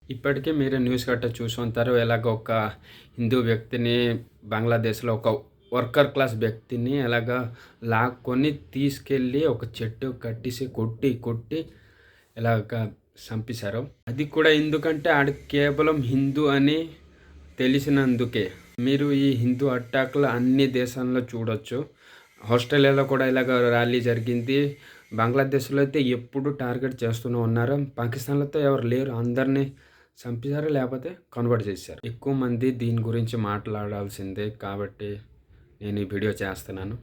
ఇప్పటికే మీరు న్యూస్ గట్టా చూసుంటారు. ఎలాగ ఒక హిందూ వ్యక్తిని బంగ్లాదేశ్‌లో ఒక వర్కర్ క్లాస్ వ్యక్తిని ఎలాగా లాక్కొని తీసుకెళ్ళి ఒక చెట్టు కట్టేసి కొట్టి, కొట్టి ఎలాగ చంపేశారో. అది కూడా ఎందుకంటే ఆడు కేవలం హిందూ అని తెలిసినందుకే. మీరు ఈ హిందూ అటాక్‌లు అన్ని దేశాల్లో చూడొచ్చు. ఆస్ట్రేలియాలో కూడా ఇలాగ ర్యాలీ జరిగింది. బంగ్లాదేశ్‌లో అయితే ఎప్పుడు టార్గెట్ చేస్తూనే ఉన్నారు. పాకిస్తాన్‌లో అయితే ఎవరు లేరు. అందరిని చంపేశారు, లేకపోతే కన్వర్ట్ చేశారు. ఎక్కువ మంది దీని గురించి మాట్లాడాల్సిందే కాబట్టి నేను ఈ వీడియో చేస్తున్నాను.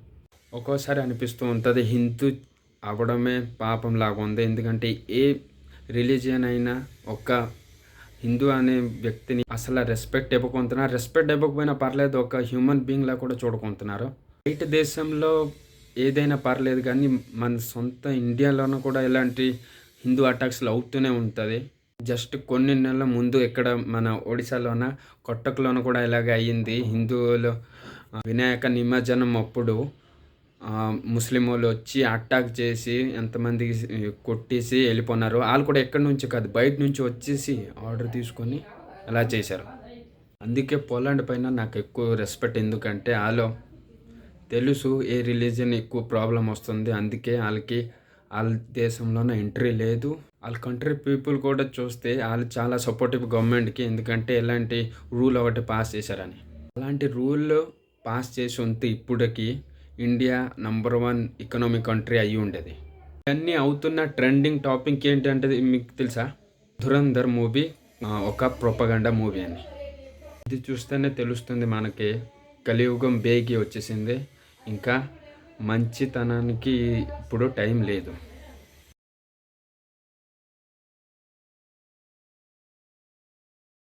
ఒక్కోసారి అనిపిస్తూ ఉంటుంది హిందూ అవ్వడమే పాపంలాగా ఉంది. ఎందుకంటే ఏ రిలీజియన్ అయినా ఒక హిందూ అనే వ్యక్తిని అసలు రెస్పెక్ట్ ఇవ్వకుంటున్నారు. రెస్పెక్ట్ ఇవ్వకపోయినా పర్లేదు, ఒక హ్యూమన్ బీయింగ్‌లా కూడా చూడకుంటున్నారు. బయట దేశంలో ఏదైనా పర్లేదు కానీ మన సొంత ఇండియాలోనూ కూడా ఇలాంటి హిందూ అటాక్స్‌లు అవుతూనే ఉంటుంది. జస్ట్ కొన్ని నెలల ముందు ఇక్కడ మన ఒడిశాలోన కొట్టక్‌లోన కూడా ఇలాగే అయ్యింది. హిందువులు వినాయక నిమజ్జనం అప్పుడు ముస్లిమోళ్ళు వచ్చి అటాక్ చేసి ఎంతమందికి కొట్టేసి వెళ్ళిపోయినారు. ఆళ్ళు కూడా ఎక్కడి నుంచి కాదు, బయట నుంచి వచ్చేసి ఆర్డర్ తీసుకొని అలా చేశారు. అందుకే పోలాండ్ పైన నాకు ఎక్కువ రెస్పెక్ట్. ఎందుకంటే ఆళ్ళు తెలుసు ఏ రిలీజియన్ ఎక్కువ ప్రాబ్లమ్ వస్తుంది. అందుకే ఆళ్ళకి ఆళ్ళ దేశంలోనే ఎంట్రీ లేదు. ఆళ్ళ కంట్రీ పీపుల్ కూడా చూస్తే ఆళ్ళు చాలా సపోర్టివ్ గవర్నమెంట్‌కి. ఎందుకంటే ఇలాంటి రూల్ ఒకటి పాస్ చేశారని. అలాంటి రూల్ పాస్ చేసి ఉంటే ఇప్పటికి ఇండియా నంబర్ 1 ఎకనామిక్ కంట్రీ అయ్యి ఉండేది. ఇవన్నీ అవుతున్న ట్రెండింగ్ టాపిక్ ఏంటంటే మీకు తెలుసా? 'ధురంధర్' మూవీ ఒక ప్రొపగండా మూవీ అని. ఇది చూస్తేనే తెలుస్తుంది మనకి కలియుగం బేగి వచ్చేసింది. ఇంకా మంచితనానికి ఇప్పుడు టైం లేదు.